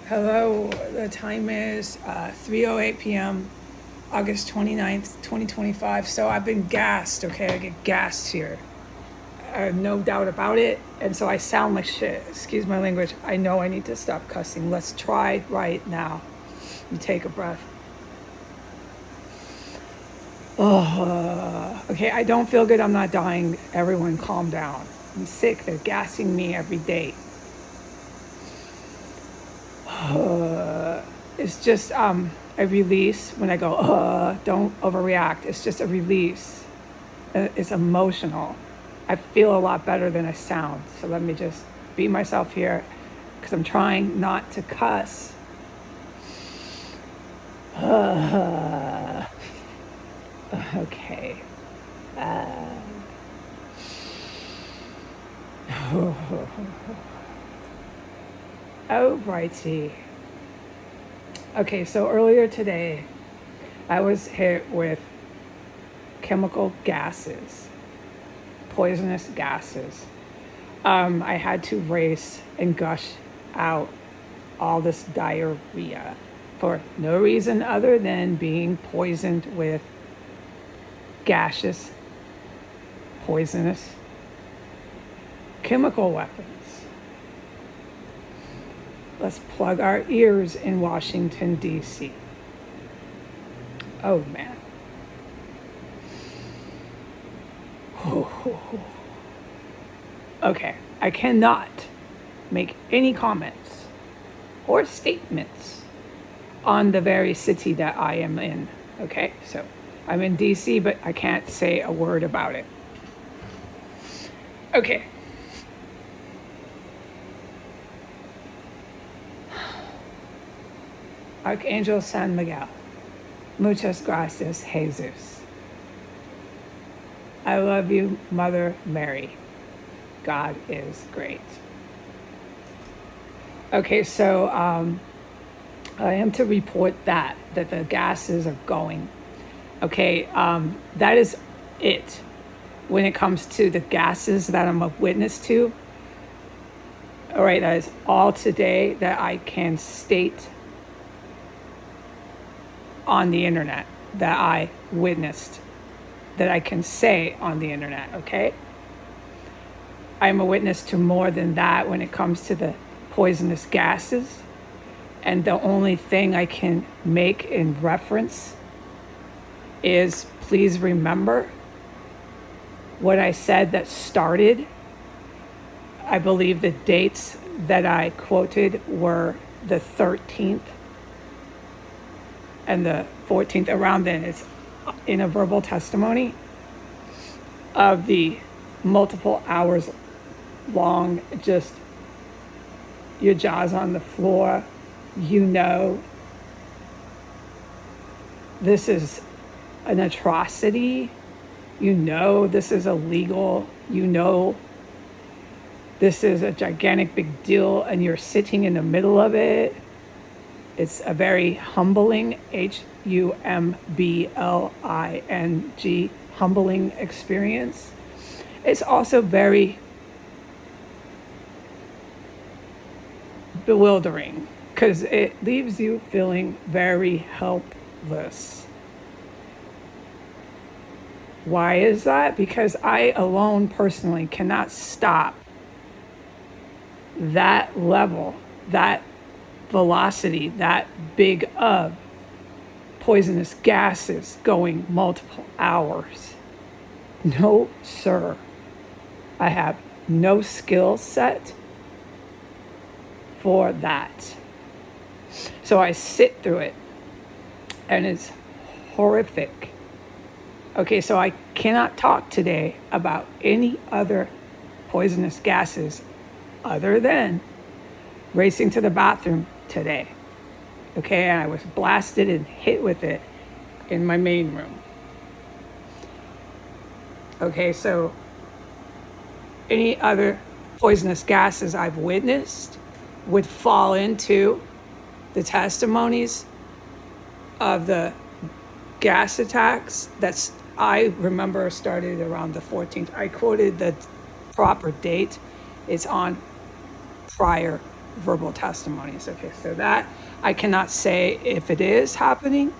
Hello, the time is 3:08 p.m., August 29th, 2025. So I've been gassed, okay? I get gassed here. I have no doubt about it. And so I sound like shit. Excuse my language. I know I need to stop cussing. Let's try right now. You take a breath. Oh, okay. I don't feel good. I'm not dying. Everyone calm down. I'm sick. They're gassing me every day. It's just a release when I go, don't overreact. It's just a release. It's emotional. I feel a lot better than I sound. So let me just be myself here because I'm trying not to cuss. Okay. Oh, righty. Okay, so earlier today, I was hit with chemical gases, poisonous gases. I had to race and gush out all this diarrhea for no reason other than being poisoned with gaseous, poisonous chemical weapons. Let's plug our ears in Washington, D.C. Oh, man. Okay, I cannot make any comments or statements on the very city that I am in. Okay, so I'm in DC, but I can't say a word about it. Okay. Archangel San Miguel, muchas gracias, Jesus. I love you, Mother Mary. God is great. Okay, so I am to report that the gases are going. Okay, that is it. When it comes to the gases that I'm a witness to, all right, that is all today that I can state on the internet that I witnessed, that I can say on the internet, okay? I'm a witness to more than that when it comes to the poisonous gases. And the only thing I can make in reference is please remember what I said that started. I believe the dates that I quoted were the 13th and the 14th, around then. It's in a verbal testimony of the multiple hours long, just your jaws on the floor. This is an atrocity. This is illegal. This is a gigantic big deal, and you're sitting in the middle of it. It's a very humbling, HUMBLING, humbling experience. It's also very bewildering because it leaves you feeling very helpless. Why is that? Because I alone personally cannot stop that level, that velocity, that big of poisonous gases going multiple hours. No, sir. I have no skill set for that. So I sit through it, and it's horrific. Okay, so I cannot talk today about any other poisonous gases other than racing to the bathroom today. Okay, and I was blasted and hit with it in my main room. Okay, so any other poisonous gases I've witnessed would fall into the testimonies of the gas attacks that's I remember started around the 14th. I quoted the proper date. It's on prior verbal testimonies. Okay, so that I cannot say if it is happening.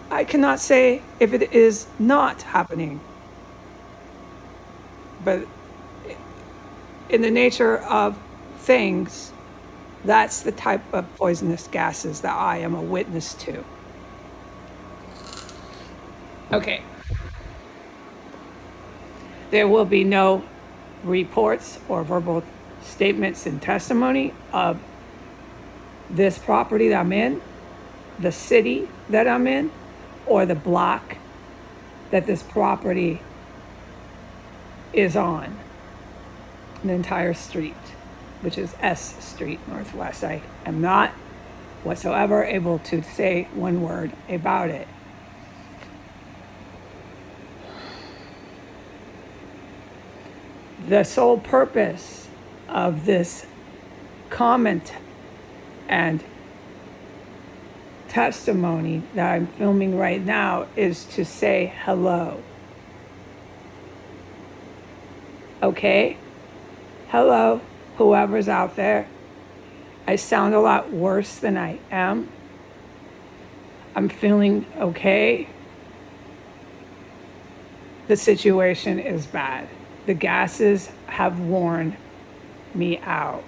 I cannot say if it is not happening. But in the nature of things, that's the type of poisonous gases that I am a witness to. Okay. There will be no reports or verbal statements and testimony of this property that I'm in, the city that I'm in, or the block that this property is on, the entire street, which is S Street Northwest. I am not whatsoever able to say one word about it. The sole purpose of this comment and testimony that I'm filming right now is to say hello. Okay? Hello, whoever's out there. I sound a lot worse than I am. I'm feeling okay. The situation is bad. The gases have worn me out.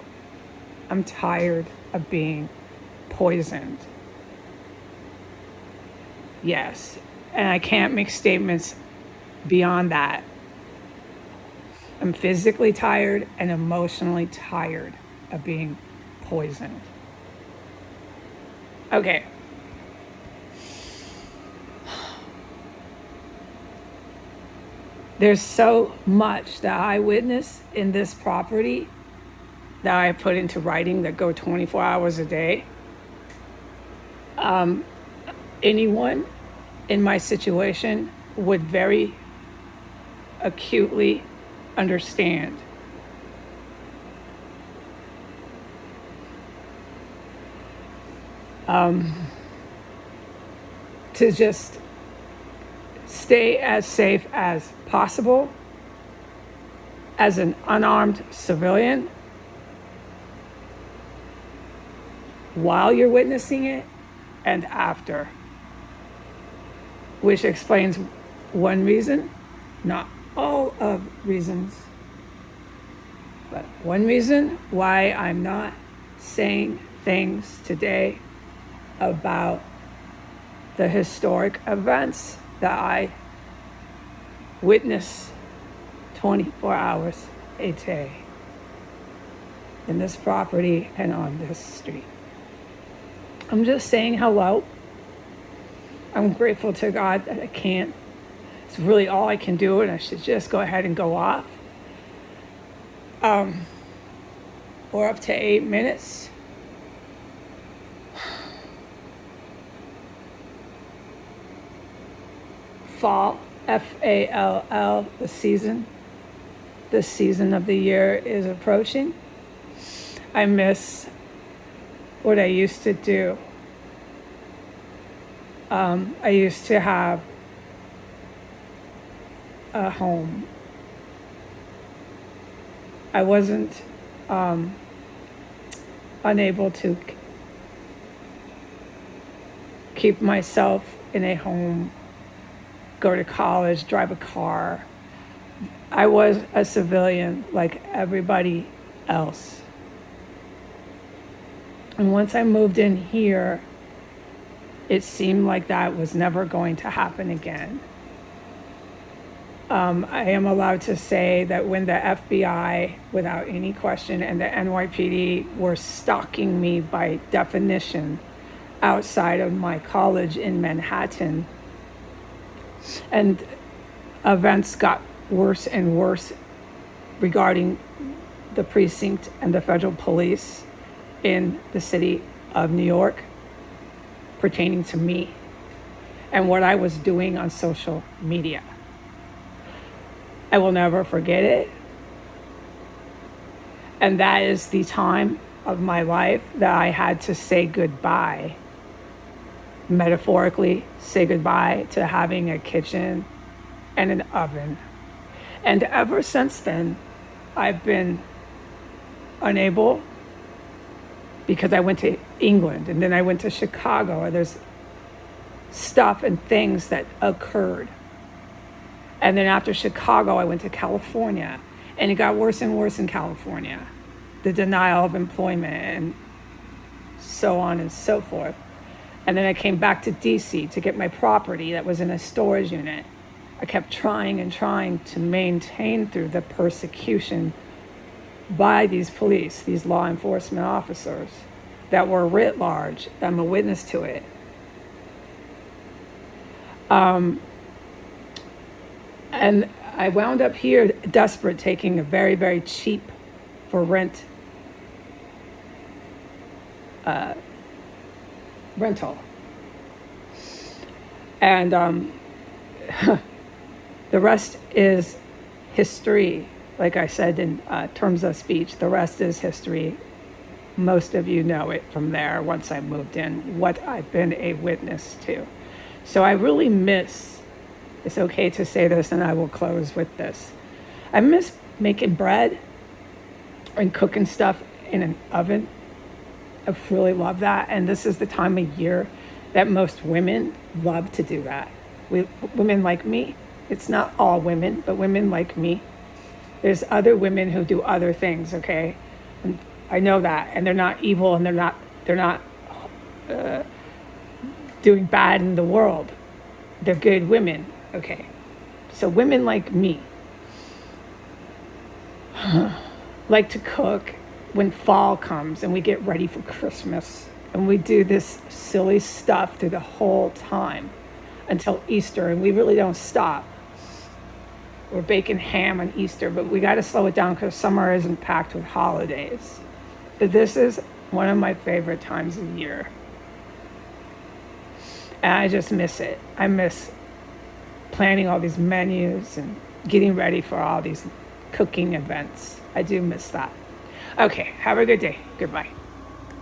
I'm tired of being poisoned. Yes, and I can't make statements beyond that. I'm physically tired and emotionally tired of being poisoned. Okay. There's so much that I witness in this property that I put into writing that go 24 hours a day. Anyone in my situation would very acutely understand. To just stay as safe as possible as an unarmed civilian while you're witnessing it and after, which explains one reason, not all of reasons, but one reason why I'm not saying things today about the historic events that I witness 24 hours a day in this property and on this street. I'm just saying hello. I'm grateful to God that I can't. It's really all I can do, and I should just go ahead and go off. We're up to 8 minutes. Fall, F-A-L-L, the season of the year is approaching. I miss what I used to do. I used to have a home. I wasn't unable to keep myself in a home, go to college, drive a car. I was a civilian like everybody else. And once I moved in here, it seemed like that was never going to happen again. I am allowed to say that when the FBI, without any question, and the NYPD were stalking me by definition outside of my college in Manhattan, and events got worse and worse regarding the precinct and the federal police in the city of New York pertaining to me and what I was doing on social media. I will never forget it. And that is the time of my life that I had to say goodbye, metaphorically say goodbye to having a kitchen and an oven. And ever since then, I've been unable because I went to England and then I went to Chicago, and there's stuff and things that occurred. And then after Chicago, I went to California, and it got worse and worse in California. The denial of employment and so on and so forth. And then I came back to DC to get my property that was in a storage unit. I kept trying and trying to maintain through the persecution by these police, these law enforcement officers that were writ large. I'm a witness to it. And I wound up here desperate, taking a very, very cheap for rent rental. And the rest is history. Like I said in terms of speech, the rest is history. Most of you know it from there once I moved in, what I've been a witness to. So I really miss, it's okay to say this and I will close with this. I miss making bread and cooking stuff in an oven. I really love that. And this is the time of year that most women love to do that. Women like me, it's not all women, but women like me. There's other women who do other things, okay? And I know that, and they're not evil, and they're not doing bad in the world. They're good women, okay? So women like me like to cook when fall comes and we get ready for Christmas, and we do this silly stuff through the whole time until Easter, and we really don't stop. We're baking ham on Easter, but we got to slow it down because summer isn't packed with holidays. But this is one of my favorite times of year. And I just miss it. I miss planning all these menus and getting ready for all these cooking events. I do miss that. Okay, have a good day. Goodbye.